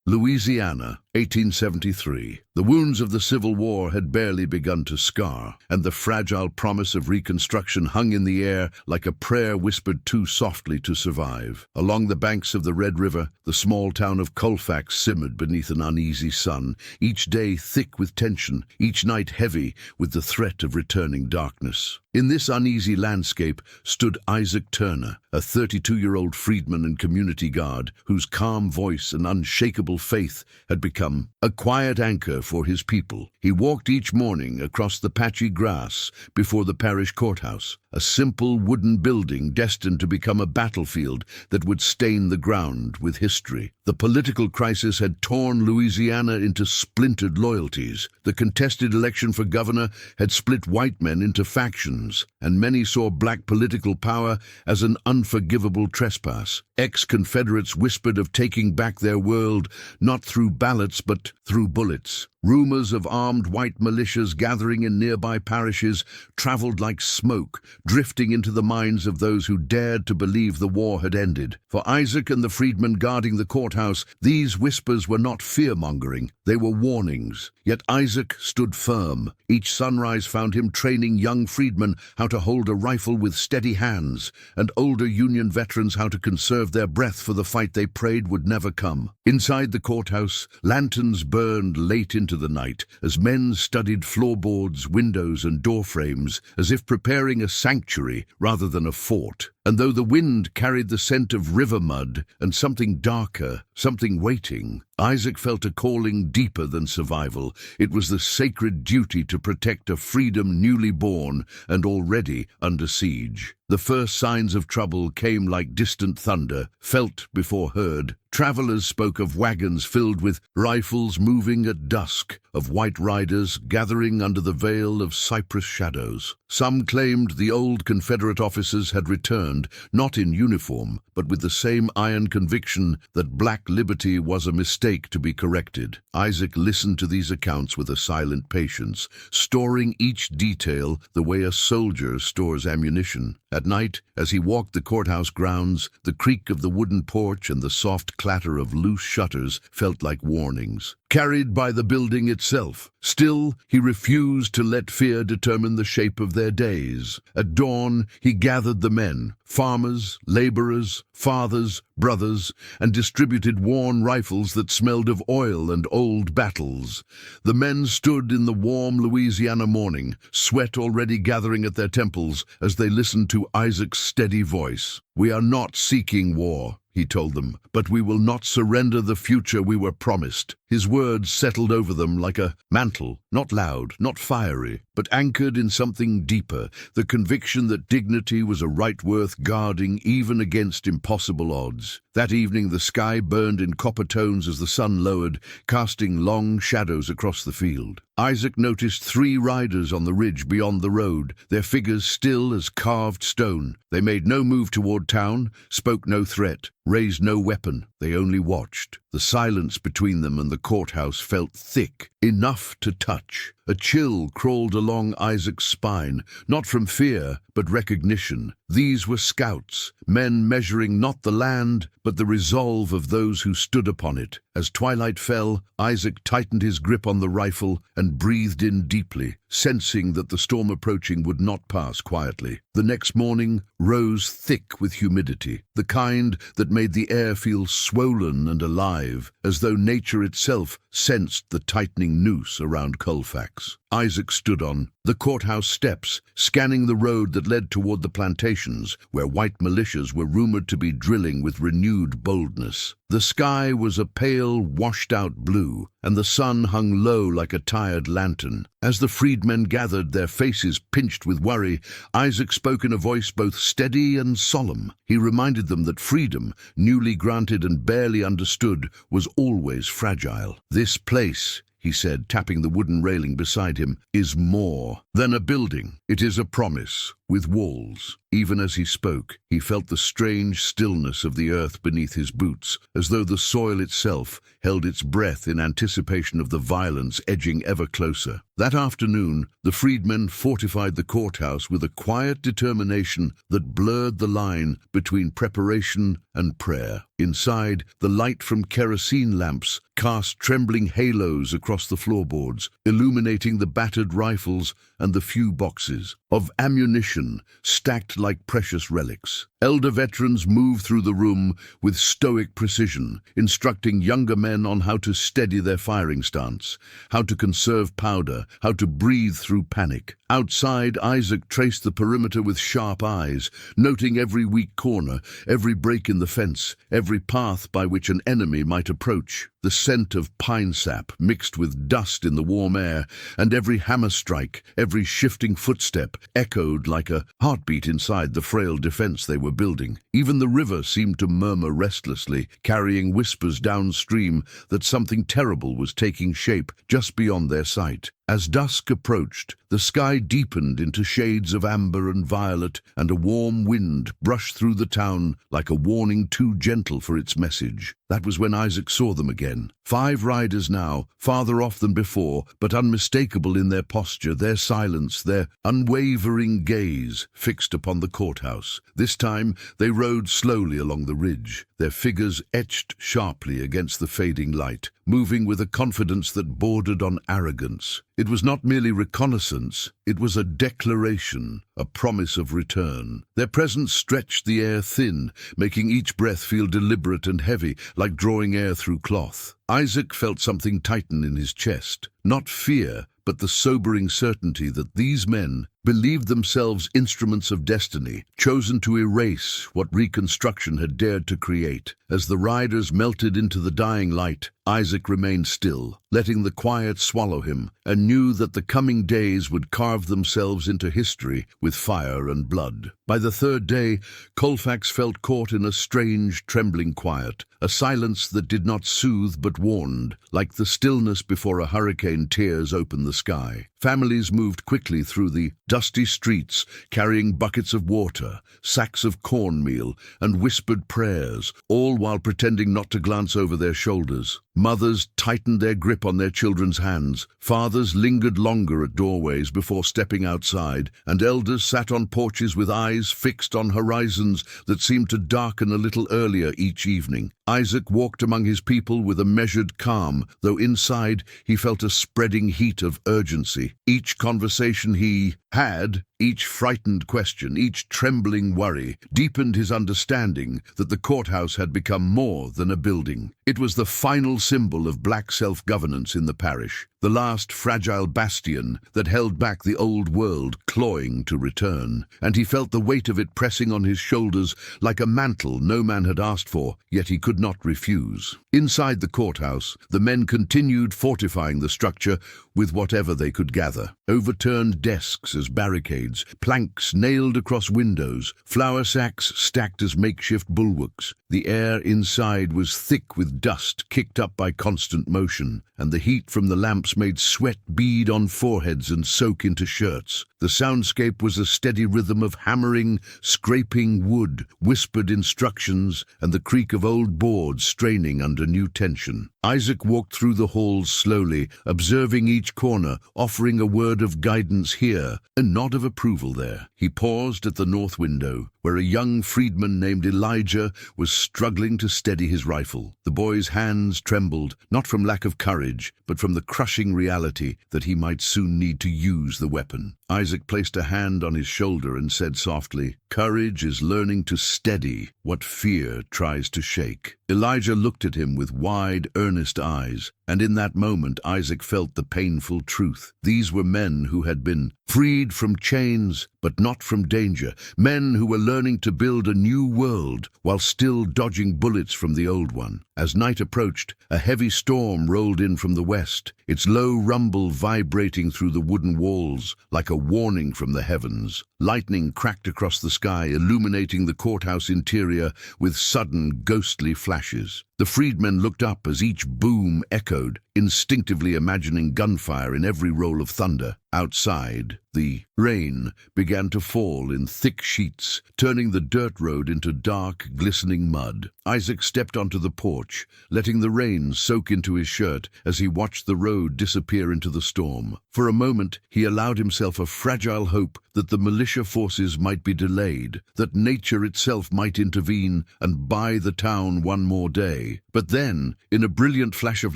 Louisiana, 1873. The wounds of the Civil War had barely begun to scar, and the fragile promise of Reconstruction hung in the air like a prayer whispered too softly to survive. Along the banks of the Red River, the small town of Colfax simmered beneath an uneasy sun, each day thick with tension, each night heavy with the threat of returning darkness. In this uneasy landscape stood Isaac Turner, a 32-year-old freedman and community guard whose calm voice and unshakable faith had become a quiet anchor for his people. He walked each morning across the patchy grass before the parish courthouse, a simple wooden building destined to become a battlefield that would stain the ground with history. The political crisis had torn Louisiana into splintered loyalties. The contested election for governor had split white men into factions, and many saw black political power as an unforgivable trespass. Ex-Confederates whispered of taking back their world, not through ballots but through bullets. Rumors of armed white militias gathering in nearby parishes traveled like smoke, drifting into the minds of those who dared to believe the war had ended. For Isaac and the freedmen guarding the courthouse, these whispers were not fear-mongering, they were warnings. Yet Isaac stood firm. Each sunrise found him training young freedmen how to hold a rifle with steady hands, and older Union veterans how to conserve their breath for the fight they prayed would never come. Inside the courthouse, lanterns burned late into the night as men studied floorboards, windows, and doorframes as if preparing a sanctuary rather than a fort. And though the wind carried the scent of river mud and something darker, something waiting, Isaac felt a calling deeper than survival. It was the sacred duty to protect a freedom newly born and already under siege. The first signs of trouble came like distant thunder, felt before heard. Travelers spoke of wagons filled with rifles moving at dusk, of white riders gathering under the veil of cypress shadows. Some claimed the old Confederate officers had returned, not in uniform, but with the same iron conviction that black liberty was a mistake to be corrected. Isaac listened to these accounts with a silent patience, storing each detail the way a soldier stores ammunition. At night, as he walked the courthouse grounds, the creak of the wooden porch and the soft clatter of loose shutters felt like warnings, carried by the building itself. Still, he refused to let fear determine the shape of their days. At dawn, he gathered the men, farmers, laborers, fathers, brothers, and distributed worn rifles that smelled of oil and old battles. The men stood in the warm Louisiana morning, sweat already gathering at their temples as they listened to Isaac's steady voice. "We are not seeking war," he told them, "but we will not surrender the future we were promised." His words settled over them like a mantle, not loud, not fiery, but anchored in something deeper, the conviction that dignity was a right worth guarding even against impossible odds. That evening the sky burned in copper tones as the sun lowered, casting long shadows across the field. Isaac noticed 3 riders on the ridge beyond the road, their figures still as carved stone. They made no move toward town, spoke no threat, raised no weapon. They only watched. The silence between them and the courthouse felt thick, enough to touch. A chill crawled along Isaac's spine, not from fear, but recognition. These were scouts, men measuring not the land, but the resolve of those who stood upon it. As twilight fell, Isaac tightened his grip on the rifle and breathed in deeply, sensing that the storm approaching would not pass quietly. The next morning rose thick with humidity, the kind that made the air feel swollen and alive, as though nature itself sensed the tightening noose around Colfax. Isaac stood on the courthouse steps, scanning the road that led toward the plantations, where white militias were rumored to be drilling with renewed boldness. The sky was a pale, washed-out blue, and the sun hung low like a tired lantern. As the freedmen gathered, their faces pinched with worry, Isaac spoke in a voice both steady and solemn. He reminded them that freedom, newly granted and barely understood, was always fragile. "This place," he said, tapping the wooden railing beside him, "is more than a building. It is a promise. with walls. Even as he spoke, he felt the strange stillness of the earth beneath his boots, as though the soil itself held its breath in anticipation of the violence edging ever closer. That afternoon, the freedmen fortified the courthouse with a quiet determination that blurred the line between preparation and prayer. Inside, the light from kerosene lamps cast trembling halos across the floorboards, illuminating the battered rifles and the few boxes of ammunition stacked like precious relics. Elder veterans moved through the room with stoic precision, instructing younger men on how to steady their firing stance, how to conserve powder, how to breathe through panic. Outside, Isaac traced the perimeter with sharp eyes, noting every weak corner, every break in the fence, every path by which an enemy might approach. The scent of pine sap mixed with dust in the warm air, and every hammer strike, every shifting footstep, echoed like a heartbeat inside the frail defense they were building. Even the river seemed to murmur restlessly, carrying whispers downstream that something terrible was taking shape just beyond their sight. As dusk approached, the sky deepened into shades of amber and violet, and a warm wind brushed through the town like a warning too gentle for its message. That was when Isaac saw them again. 5 riders now, farther off than before, but unmistakable in their posture, their silence, their unwavering gaze fixed upon the courthouse. This time they rode slowly along the ridge, their figures etched sharply against the fading light, moving with a confidence that bordered on arrogance. It was not merely reconnaissance, it was a declaration, a promise of return. Their presence stretched the air thin, making each breath feel deliberate and heavy, like drawing air through cloth. Isaac felt something tighten in his chest, not fear, but the sobering certainty that these men believed themselves instruments of destiny, chosen to erase what Reconstruction had dared to create. As the riders melted into the dying light, Isaac remained still, letting the quiet swallow him, and knew that the coming days would carve themselves into history with fire and blood. By the 3rd day, Colfax felt caught in a strange, trembling quiet, a silence that did not soothe but warned, like the stillness before a hurricane tears open the sky. Families moved quickly through the dusty streets, carrying buckets of water, sacks of cornmeal, and whispered prayers, all while pretending not to glance over their shoulders. Mothers tightened their grip on their children's hands, fathers lingered longer at doorways before stepping outside, and elders sat on porches with eyes fixed on horizons that seemed to darken a little earlier each evening. Isaac walked among his people with a measured calm, though inside he felt a spreading heat of urgency. Each conversation he had, each frightened question, each trembling worry, deepened his understanding that the courthouse had become more than a building. It was the final symbol of black self-governance in the parish, the last fragile bastion that held back the old world clawing to return, and he felt the weight of it pressing on his shoulders like a mantle no man had asked for, yet he could not refuse. Inside the courthouse, the men continued fortifying the structure with whatever they could gather. Overturned desks as barricades, planks nailed across windows, flour sacks stacked as makeshift bulwarks. The air inside was thick with dust kicked up by constant motion, and the heat from the lamps made sweat bead on foreheads and soak into shirts. The soundscape was a steady rhythm of hammering, scraping wood, whispered instructions, and the creak of old boards straining under new tension. Isaac walked through the halls slowly, observing each corner, offering a word of guidance here, a nod of approval there. He paused at the north window, where a young freedman named Elijah was struggling to steady his rifle. The boy's hands trembled, not from lack of courage, but from the crushing reality that he might soon need to use the weapon. Isaac placed a hand on his shoulder and said softly, "Courage is learning to steady what fear tries to shake." Elijah looked at him with wide, earnest eyes, and in that moment Isaac felt the painful truth. These were men who had been freed from chains, but not from danger, men who were learning to build a new world while still dodging bullets from the old one. As night approached, a heavy storm rolled in from the west, its low rumble vibrating through the wooden walls like a warning from the heavens. Lightning cracked across the sky, illuminating the courthouse interior with sudden, ghostly flashes. The freedmen looked up as each boom echoed, instinctively imagining gunfire in every roll of thunder. Outside, the rain began to fall in thick sheets, turning the dirt road into dark, glistening mud. Isaac stepped onto the porch, letting the rain soak into his shirt as he watched the road disappear into the storm. For a moment, he allowed himself a fragile hope that the militia forces might be delayed, that nature itself might intervene and buy the town one more day. But then, in a brilliant flash of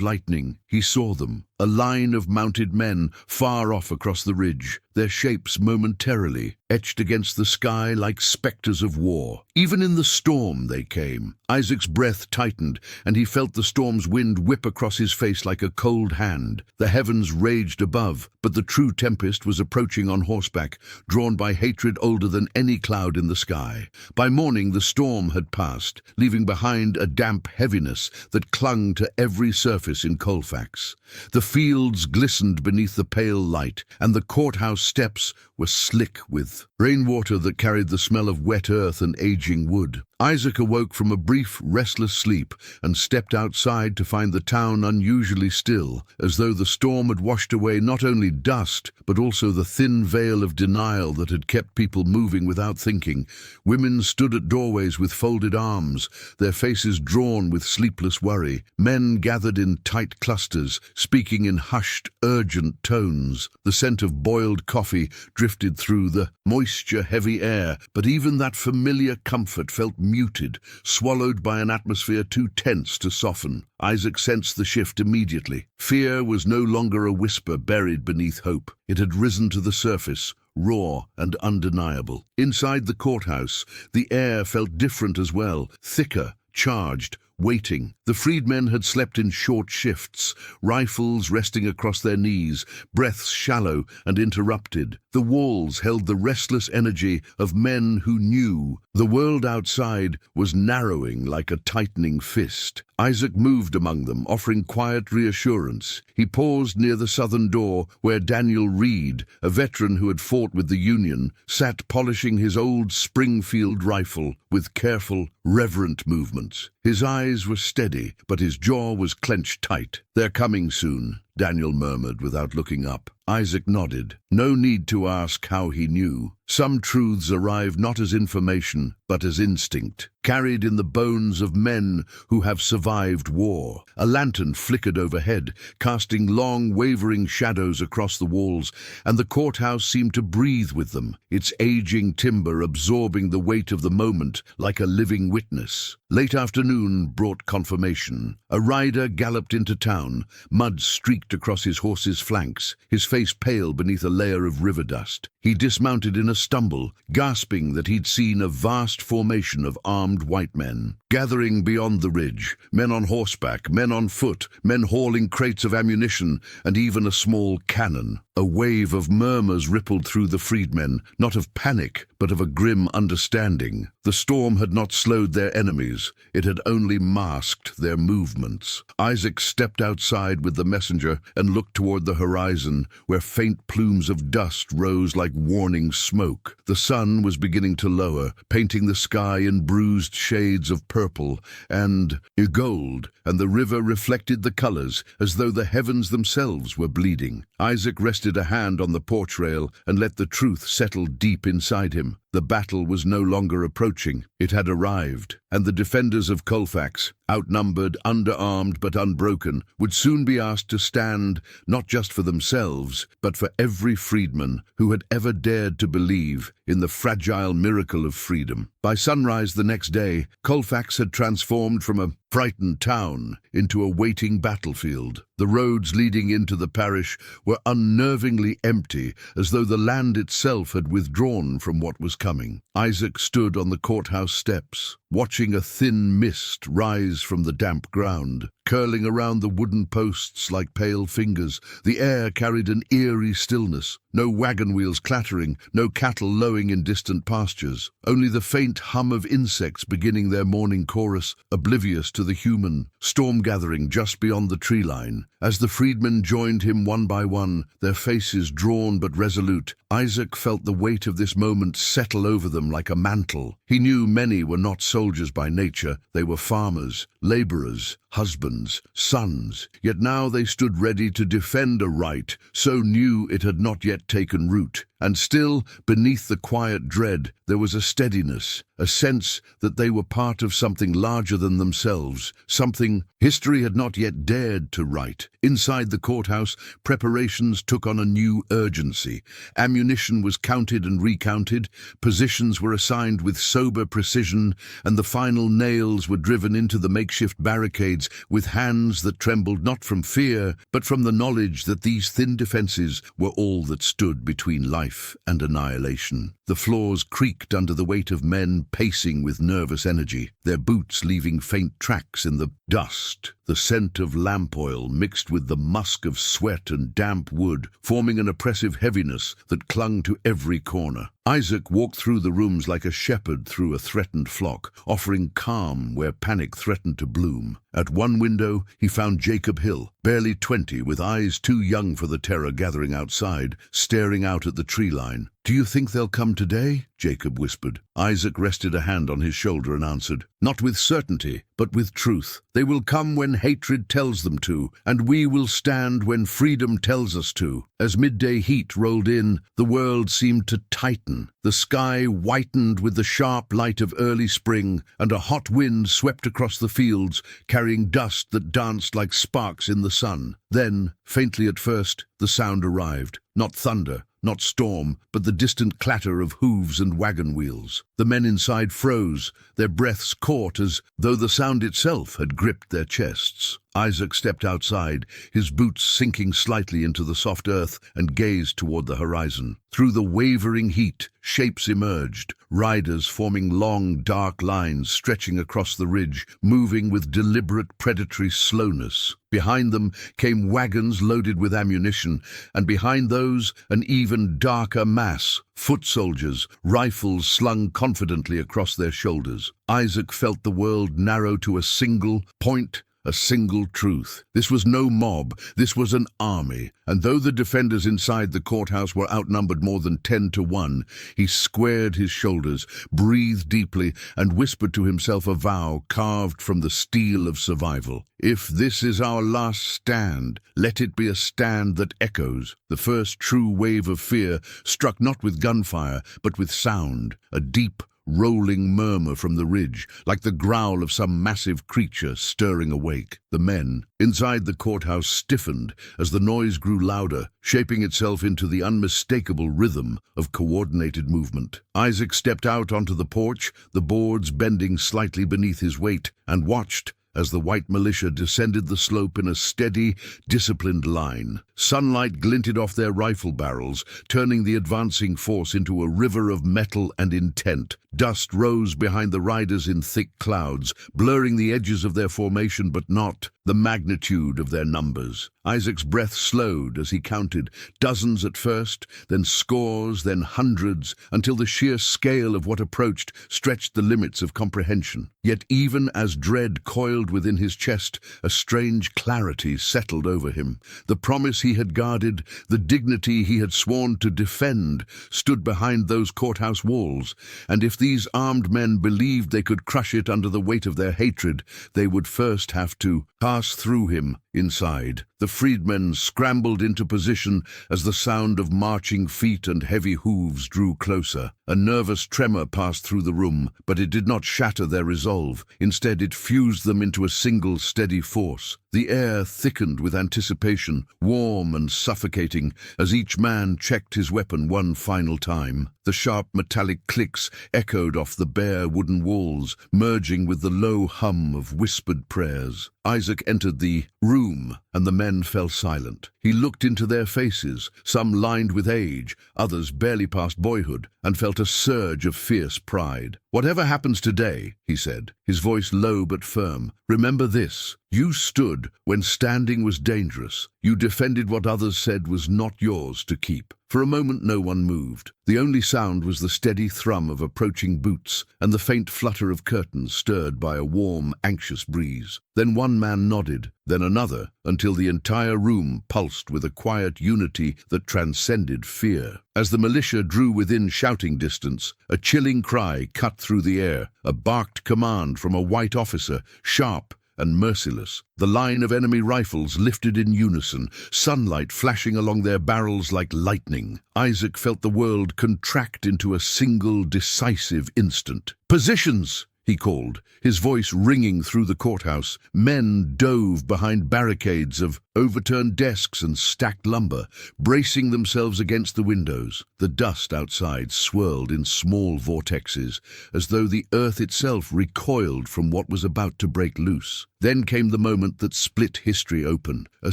lightning, he saw them, a line of mounted men far off across the ridge, their shapes momentarily etched against the sky like specters of war. Even in the storm they came. Isaac's breath tightened, and he felt the storm's wind whip across his face like a cold hand. The heavens raged above, but the true tempest was approaching on horseback, drawn by hatred older than any cloud in the sky. By morning the storm had passed, leaving behind a damp heaviness that clung to every surface in Colfax. The fields glistened beneath the pale light, and the courthouse steps were slick with rainwater that carried the smell of wet earth and aging wood. Isaac awoke from a brief, restless sleep and stepped outside to find the town unusually still, as though the storm had washed away not only dust, but also the thin veil of denial that had kept people moving without thinking. Women stood at doorways with folded arms, their faces drawn with sleepless worry. Men gathered in tight clusters, speaking in hushed, urgent tones. The scent of boiled coffee drifted through the moisture-heavy air, but even that familiar comfort felt muted, swallowed by an atmosphere too tense to soften. Isaac sensed the shift immediately. Fear was no longer a whisper buried beneath hope. It had risen to the surface, raw and undeniable. Inside the courthouse, the air felt different as well, thicker, charged, waiting. The freedmen had slept in short shifts, rifles resting across their knees, breaths shallow and interrupted. The walls held the restless energy of men who knew. The world outside was narrowing like a tightening fist. Isaac moved among them, offering quiet reassurance. He paused near the southern door, where Daniel Reed, a veteran who had fought with the Union, sat polishing his old Springfield rifle with careful, reverent movements. His eyes were steady, but his jaw was clenched tight. "They're coming soon," Daniel murmured without looking up. Isaac nodded. No need to ask how he knew. Some truths arrive not as information, but as instinct, carried in the bones of men who have survived war. A lantern flickered overhead, casting long, wavering shadows across the walls, and the courthouse seemed to breathe with them, its aging timber absorbing the weight of the moment like a living witness. Late afternoon brought confirmation. A rider galloped into town, mud streaked across his horse's flanks, his face pale beneath a layer of river dust. He dismounted in a stumble, gasping that he'd seen a vast formation of armed white men. Gathering beyond the ridge, men on horseback, men on foot, men hauling crates of ammunition, and even a small cannon. A wave of murmurs rippled through the freedmen, not of panic, but of a grim understanding. The storm had not slowed their enemies, it had only masked their movements. Isaac stepped outside with the messenger and looked toward the horizon, where faint plumes of dust rose like warning smoke. The sun was beginning to lower, painting the sky in bruised shades of purple and gold, and the river reflected the colors as though the heavens themselves were bleeding. Isaac rested a hand on the porch rail and let the truth settle deep inside him. The battle was no longer approaching. It had arrived, and the defenders of Colfax, outnumbered, underarmed but unbroken, would soon be asked to stand not just for themselves, but for every freedman who had ever dared to believe in the fragile miracle of freedom. By sunrise the next day, Colfax had transformed from a frightened town into a waiting battlefield. The roads leading into the parish were unnervingly empty, as though the land itself had withdrawn from what was coming. Isaac stood on the courthouse steps, watching a thin mist rise from the damp ground, curling around the wooden posts like pale fingers. The air carried an eerie stillness, no wagon wheels clattering, no cattle lowing in distant pastures, only the faint hum of insects beginning their morning chorus, oblivious to to the human, storm gathering just beyond the tree line. As the freedmen joined him one by one, their faces drawn but resolute, Isaac felt the weight of this moment settle over them like a mantle. He knew many were not soldiers by nature. They were farmers, laborers, husbands, sons. Yet now they stood ready to defend a right so new it had not yet taken root. And still, beneath the quiet dread, there was a steadiness, a sense that they were part of something larger than themselves, something history had not yet dared to write. Inside the courthouse, preparations took on a new urgency. Ammunition was counted and recounted, positions were assigned with sober precision, and the final nails were driven into the makeshift barricades with hands that trembled not from fear, but from the knowledge that these thin defenses were all that stood between life and annihilation. The floors creaked under the weight of men pacing with nervous energy, their boots leaving faint tracks in the dust. The scent of lamp oil mixed with the musk of sweat and damp wood, forming an oppressive heaviness that clung to every corner. Isaac walked through the rooms like a shepherd through a threatened flock, offering calm where panic threatened to bloom. At one window, he found Jacob Hill, barely 20, with eyes too young for the terror gathering outside, staring out at the tree line. "Do you think they'll come today?" Jacob whispered. Isaac rested a hand on his shoulder and answered, "Not with certainty, but with truth. They will come when hatred tells them to, and we will stand when freedom tells us to." As midday heat rolled in, the world seemed to tighten. The sky whitened with the sharp light of early spring, and a hot wind swept across the fields, carrying dust that danced like sparks in the sun. Then, faintly at first, the sound arrived. Not thunder, not storm, but the distant clatter of hooves and wagon wheels. The men inside froze, their breaths caught as though the sound itself had gripped their chests. Isaac stepped outside, his boots sinking slightly into the soft earth, and gazed toward the horizon. Through the wavering heat, shapes emerged, riders forming long, dark lines stretching across the ridge, moving with deliberate predatory slowness. Behind them came wagons loaded with ammunition, and behind those an even darker mass, foot soldiers, rifles slung confidently across their shoulders. Isaac felt the world narrow to a single point, a single truth. This was no mob, this was an army, and though the defenders inside the courthouse were outnumbered more than 10 to 1, he squared his shoulders, breathed deeply, and whispered to himself a vow carved from the steel of survival. "If this is our last stand, let it be a stand that echoes." The first true wave of fear struck not with gunfire, but with sound, a deep, rolling murmur from the ridge, like the growl of some massive creature stirring awake. The men inside the courthouse stiffened as the noise grew louder, shaping itself into the unmistakable rhythm of coordinated movement. Isaac stepped out onto the porch, the boards bending slightly beneath his weight, and watched as the white militia descended the slope in a steady, disciplined line. Sunlight glinted off their rifle barrels, turning the advancing force into a river of metal and intent. Dust rose behind the riders in thick clouds, blurring the edges of their formation but not the magnitude of their numbers. Isaac's breath slowed as he counted, dozens at first, then scores, then hundreds, until the sheer scale of what approached stretched the limits of comprehension. Yet even as dread coiled within his chest, a strange clarity settled over him. The promise he had guarded, the dignity he had sworn to defend, stood behind those courthouse walls, and if these armed men believed they could crush it under the weight of their hatred, they would first have to pass through him inside. The freedmen scrambled into position as the sound of marching feet and heavy hooves drew closer. A nervous tremor passed through the room, but it did not shatter their resolve. Instead, it fused them into a single steady force. The air thickened with anticipation, warm and suffocating, as each man checked his weapon one final time. The sharp metallic clicks echoed off the bare wooden walls, merging with the low hum of whispered prayers. Isaac entered the room, and the men fell silent. He looked into their faces, some lined with age, others barely past boyhood, and felt a surge of fierce pride. "Whatever happens today," he said, his voice low but firm, "remember this. You stood when standing was dangerous. You defended what others said was not yours to keep. For a moment no one moved. The only sound was the steady thrum of approaching boots and the faint flutter of curtains stirred by a warm, anxious breeze. Then one man nodded, then another, until the entire room pulsed with a quiet unity that transcended fear. As the militia drew within shouting distance, a chilling cry cut through the air, a barked command from a white officer, sharp and merciless. The line of enemy rifles lifted in unison, sunlight flashing along their barrels like lightning. Isaac felt the world contract into a single decisive instant. "Positions!" he called, his voice ringing through the courthouse. Men dove behind barricades of overturned desks and stacked lumber, bracing themselves against the windows. The dust outside swirled in small vortexes, as though the earth itself recoiled from what was about to break loose. Then came the moment that split history open. A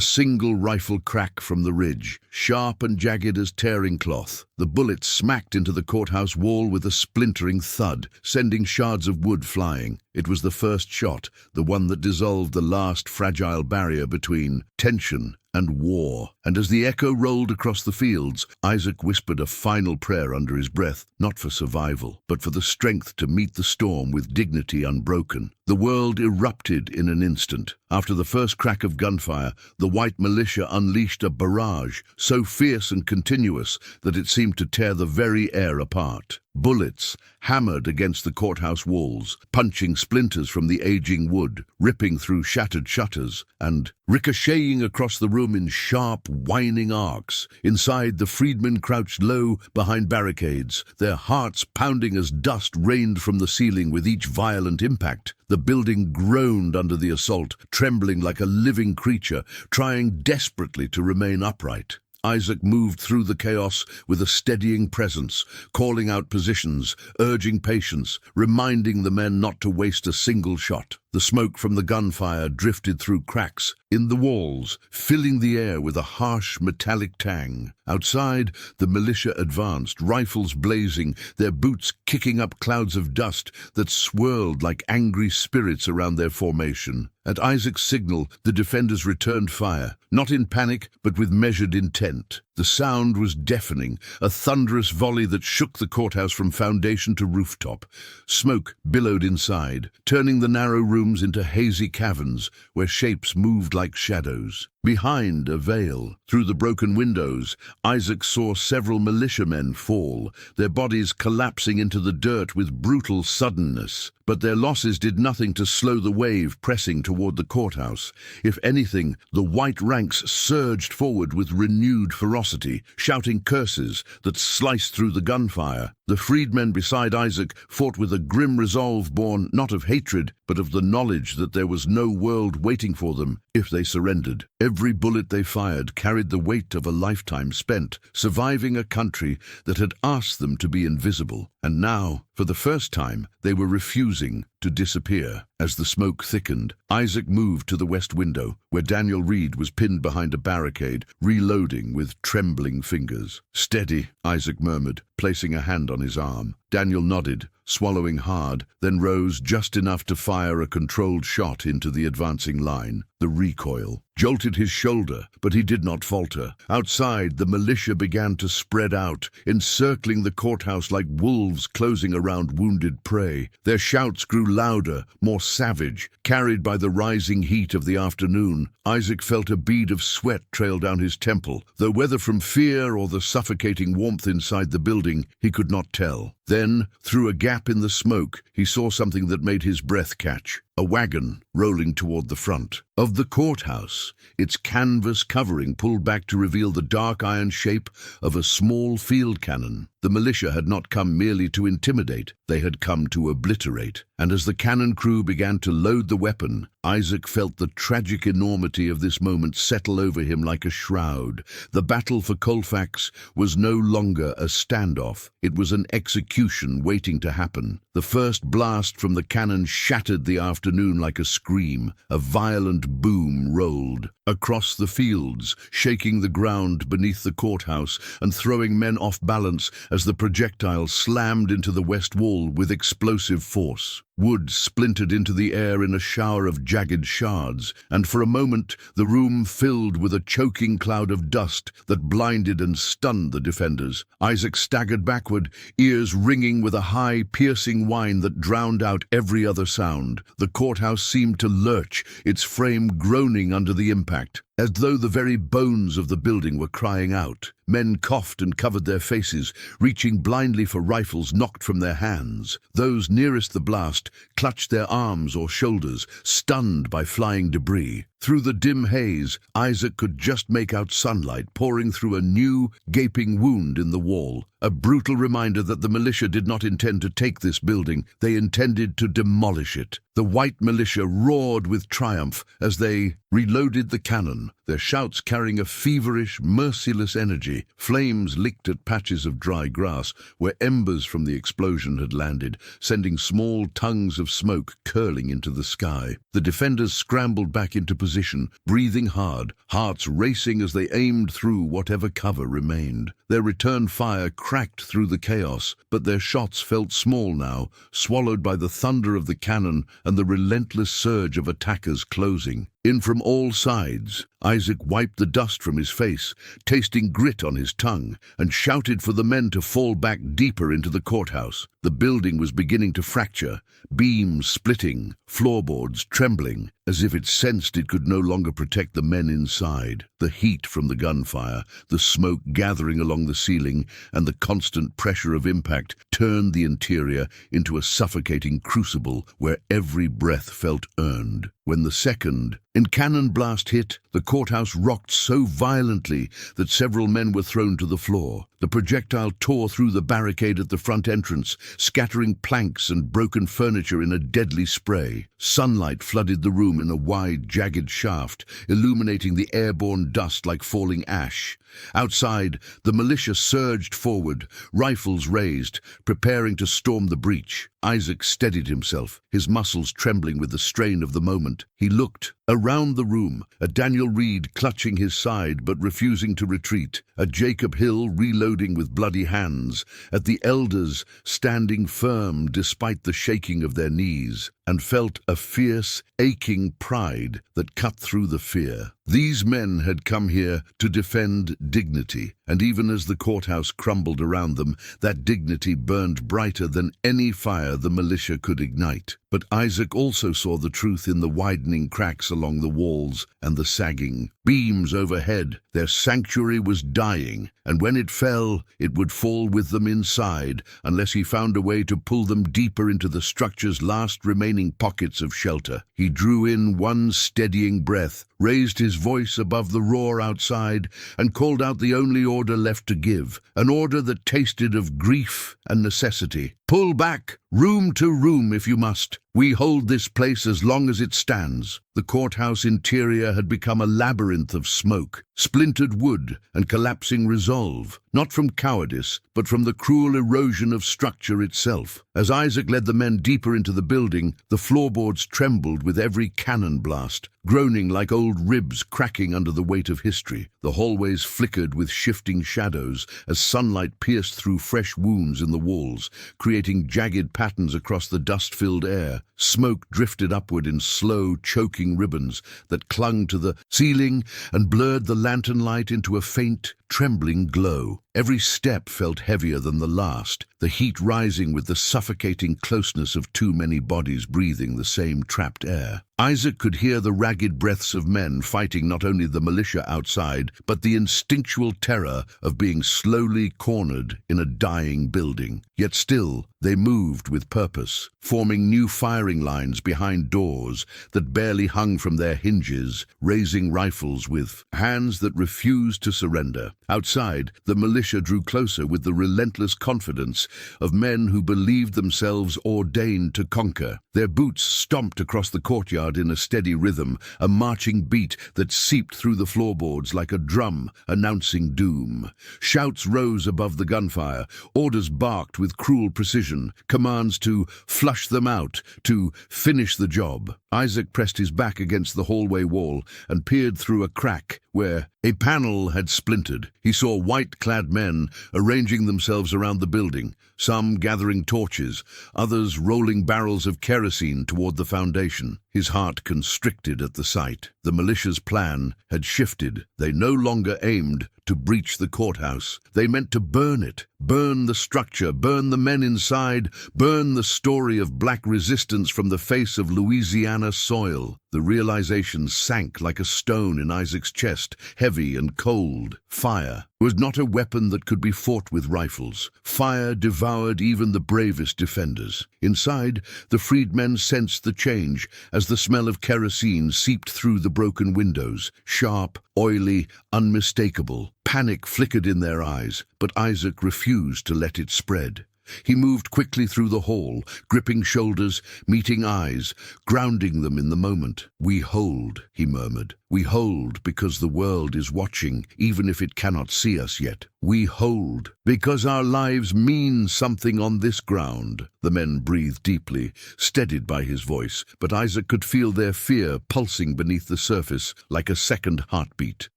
single rifle crack from the ridge, sharp and jagged as tearing cloth. The bullet smacked into the courthouse wall with a splintering thud, sending shards of wood flying. It was the first shot, the one that dissolved the last fragile barrier between tension and war. And as the echo rolled across the fields, Isaac whispered a final prayer under his breath, not for survival, but for the strength to meet the storm with dignity unbroken. The world erupted in an instant. After the first crack of gunfire, the white militia unleashed a barrage, so fierce and continuous that it seemed to tear the very air apart. Bullets hammered against the courthouse walls, punching splinters from the aging wood, ripping through shattered shutters, and ricocheting across the room in sharp, whining arcs. Inside, the freedmen crouched low behind barricades, their hearts pounding as dust rained from the ceiling with each violent impact. The building groaned under the assault, trembling like a living creature, trying desperately to remain upright. Isaac moved through the chaos with a steadying presence, calling out positions, urging patience, reminding the men not to waste a single shot. The smoke from the gunfire drifted through cracks in the walls, filling the air with a harsh metallic tang. Outside, the militia advanced, rifles blazing, their boots kicking up clouds of dust that swirled like angry spirits around their formation. At Isaac's signal, the defenders returned fire, not in panic, but with measured intent. The sound was deafening, a thunderous volley that shook the courthouse from foundation to rooftop. Smoke billowed inside, turning the narrow rooms into hazy caverns where shapes moved like shadows. Behind a veil, through the broken windows, Isaac saw several militiamen fall, their bodies collapsing into the dirt with brutal suddenness. But their losses did nothing to slow the wave pressing toward the courthouse. If anything, the white ranks surged forward with renewed ferocity, shouting curses that sliced through the gunfire. The freedmen beside Isaac fought with a grim resolve born not of hatred, but of the knowledge that there was no world waiting for them if they surrendered. Every bullet they fired carried the weight of a lifetime spent, surviving a country that had asked them to be invisible. And now, for the first time, they were refusing to disappear. As the smoke thickened, Isaac moved to the west window, where Daniel Reed was pinned behind a barricade, reloading with trembling fingers. "Steady," Isaac murmured, placing a hand on his arm. Daniel nodded, swallowing hard, then rose just enough to fire a controlled shot into the advancing line. The recoil jolted his shoulder, but he did not falter. Outside, the militia began to spread out, encircling the courthouse like wolves closing around wounded prey. Their shouts grew louder, more savage, carried by the rising heat of the afternoon. Isaac felt a bead of sweat trail down his temple, though whether from fear or the suffocating warmth inside the building, he could not tell. Then, through a gap in the smoke, he saw something that made his breath catch. A wagon rolling toward the front of the courthouse, its canvas covering pulled back to reveal the dark iron shape of a small field cannon. The militia had not come merely to intimidate, they had come to obliterate. And as the cannon crew began to load the weapon, Isaac felt the tragic enormity of this moment settle over him like a shroud. The battle for Colfax was no longer a standoff, it was an execution execution waiting to happen. The first blast from the cannon shattered the afternoon like a scream. A violent boom rolled across the fields, shaking the ground beneath the courthouse and throwing men off balance as the projectile slammed into the west wall with explosive force. Wood splintered into the air in a shower of jagged shards, and for a moment the room filled with a choking cloud of dust that blinded and stunned the defenders. Isaac staggered backward, ears ringing with a high, piercing whine that drowned out every other sound. The courthouse seemed to lurch, its frame groaning under the impact, as though the very bones of the building were crying out. Men coughed and covered their faces, reaching blindly for rifles knocked from their hands. Those nearest the blast clutched their arms or shoulders, stunned by flying debris. Through the dim haze, Isaac could just make out sunlight pouring through a new, gaping wound in the wall. A brutal reminder that the militia did not intend to take this building, they intended to demolish it. The white militia roared with triumph as they reloaded the cannon, their shouts carrying a feverish, merciless energy. Flames licked at patches of dry grass where embers from the explosion had landed, sending small tongues of smoke curling into the sky. The defenders scrambled back into position, breathing hard, hearts racing as they aimed through whatever cover remained. Their return fire cracked through the chaos, but their shots felt small now, swallowed by the thunder of the cannon and the relentless surge of attackers closing. In from all sides, Isaac wiped the dust from his face, tasting grit on his tongue, and shouted for the men to fall back deeper into the courthouse. The building was beginning to fracture, beams splitting, floorboards trembling, as if it sensed it could no longer protect the men inside. The heat from the gunfire, the smoke gathering along the ceiling, and the constant pressure of impact turned the interior into a suffocating crucible where every breath felt earned. When the second cannon blast hit, the courthouse rocked so violently that several men were thrown to the floor. The projectile tore through the barricade at the front entrance, scattering planks and broken furniture in a deadly spray. Sunlight flooded the room in a wide, jagged shaft, illuminating the airborne dust like falling ash. Outside, the militia surged forward, rifles raised, preparing to storm the breach. Isaac steadied himself, his muscles trembling with the strain of the moment. He looked around the room, at Daniel Reed clutching his side but refusing to retreat, at Jacob Hill reloading with bloody hands, at the elders standing firm despite the shaking of their knees, and felt a fierce, aching pride that cut through the fear. These men had come here to defend dignity, and even as the courthouse crumbled around them, that dignity burned brighter than any fire the militia could ignite. But Isaac also saw the truth in the widening cracks along the walls and the sagging beams overhead. Their sanctuary was dying, and when it fell, it would fall with them inside, unless he found a way to pull them deeper into the structure's last remaining pockets of shelter. He drew in one steadying breath, raised his voice above the roar outside, and called out the only order left to give, an order that tasted of grief and necessity. Pull back, room to room if you must. We hold this place as long as it stands. The courthouse interior had become a labyrinth of smoke, splintered wood, and collapsing resolve, not from cowardice, but from the cruel erosion of structure itself. As Isaac led the men deeper into the building, the floorboards trembled with every cannon blast, groaning like old ribs cracking under the weight of history. The hallways flickered with shifting shadows as sunlight pierced through fresh wounds in the walls, creating jagged patterns across the dust-filled air. Smoke drifted upward in slow, choking ribbons that clung to the ceiling and blurred the lantern light into a faint, trembling glow. Every step felt heavier than the last, the heat rising with the suffocating closeness of too many bodies breathing the same trapped air. Isaac could hear the ragged breaths of men fighting not only the militia outside, but the instinctual terror of being slowly cornered in a dying building. Yet still, they moved with purpose, forming new firing lines behind doors that barely hung from their hinges, raising rifles with hands that refused to surrender. Outside, the militia drew closer with the relentless confidence of men who believed themselves ordained to conquer. Their boots stomped across the courtyard in a steady rhythm, a marching beat that seeped through the floorboards like a drum announcing doom. Shouts rose above the gunfire, orders barked with cruel precision, commands to flush them out, to finish the job. Isaac pressed his back against the hallway wall and peered through a crack where a panel had splintered. He saw white-clad men arranging themselves around the building, some gathering torches, others rolling barrels of kerosene toward the foundation. His heart constricted at the sight. The militia's plan had shifted. They no longer aimed to breach the courthouse. They meant to burn it, burn the structure, burn the men inside, burn the story of black resistance from the face of Louisiana soil. The realization sank like a stone in Isaac's chest, heavy and cold. Fire was not a weapon that could be fought with rifles. Fire devoured even the bravest defenders. Inside, the freedmen sensed the change as the smell of kerosene seeped through the broken windows, sharp, oily, unmistakable. Panic flickered in their eyes, but Isaac refused to let it spread. He moved quickly through the hall, gripping shoulders, meeting eyes, grounding them in the moment. "We hold," he murmured. "We hold because the world is watching, even if it cannot see us yet. We hold because our lives mean something on this ground." The men breathed deeply, steadied by his voice, but Isaac could feel their fear pulsing beneath the surface like a second heartbeat.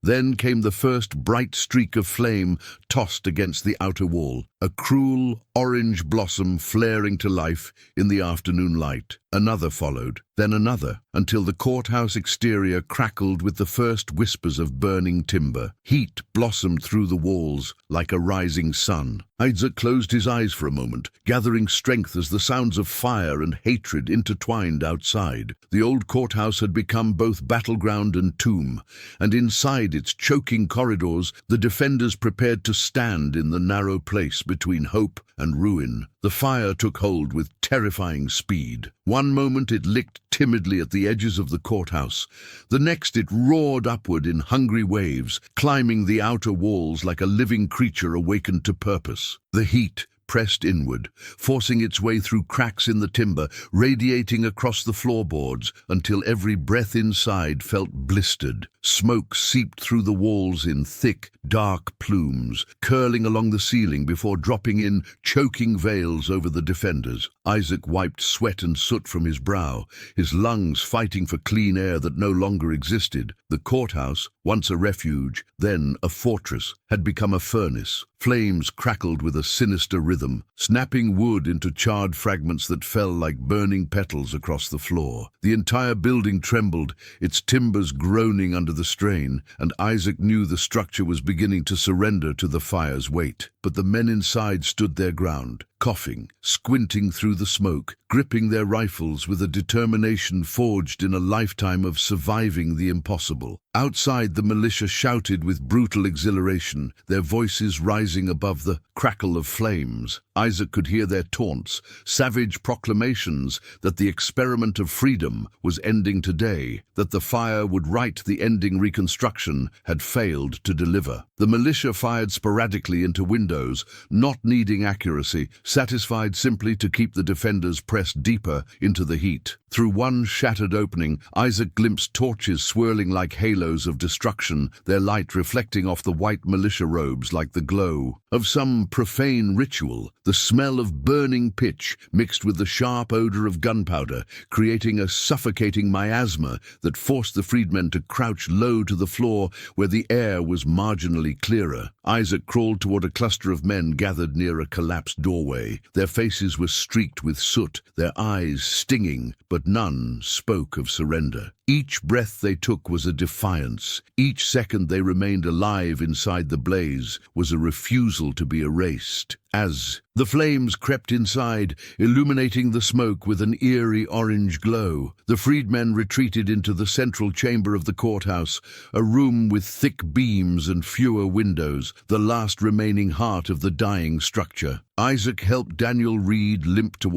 Then came the first bright streak of flame tossed against the outer wall, a cruel orange blossom flaring to life in the afternoon light. Another followed, then another, until the courthouse exterior crackled with the first whispers of burning timber. Heat blossomed through the walls like a rising sun. Isaac closed his eyes for a moment, gathering strength as the sounds of fire and hatred intertwined outside. The old courthouse had become both battleground and tomb, and inside its choking corridors, the defenders prepared to stand in the narrow place between hope and ruin. The fire took hold with terrifying speed. One moment it licked timidly at the edges of the courthouse. The next it roared upward in hungry waves, climbing the outer walls like a living creature awakened to purpose. The heat pressed inward, forcing its way through cracks in the timber, radiating across the floorboards until every breath inside felt blistered. Smoke seeped through the walls in thick, dark plumes, curling along the ceiling before dropping in choking veils over the defenders. Isaac wiped sweat and soot from his brow, his lungs fighting for clean air that no longer existed. The courthouse, once a refuge, then a fortress, had become a furnace. Flames crackled with a sinister rhythm, snapping wood into charred fragments that fell like burning petals across the floor. The entire building trembled, its timbers groaning under the strain, and Isaac knew the structure was beginning to surrender to the fire's weight. But the men inside stood their ground, coughing, squinting through the smoke, gripping their rifles with a determination forged in a lifetime of surviving the impossible. Outside, the militia shouted with brutal exhilaration, their voices rising above the crackle of flames. Isaac could hear their taunts, savage proclamations that the experiment of freedom was ending today, that the fire would right the ending Reconstruction had failed to deliver. The militia fired sporadically into windows, not needing accuracy, satisfied simply to keep the defenders pressed deeper into the heat. Through one shattered opening, Isaac glimpsed torches swirling like halos of destruction, their light reflecting off the white militia robes like the glow of some profane ritual. The smell of burning pitch mixed with the sharp odor of gunpowder, creating a suffocating miasma that forced the freedmen to crouch low to the floor where the air was marginally clearer. Isaac crawled toward a cluster of men gathered near a collapsed doorway. Their faces were streaked with soot, their eyes stinging, but none spoke of surrender. Each breath they took was a defiance. Each second they remained alive inside the blaze was a refusal to be erased. As the flames crept inside, illuminating the smoke with an eerie orange glow, the freedmen retreated into the central chamber of the courthouse, a room with thick beams and fewer windows, the last remaining heart of the dying structure. Isaac helped Daniel Reed limp toward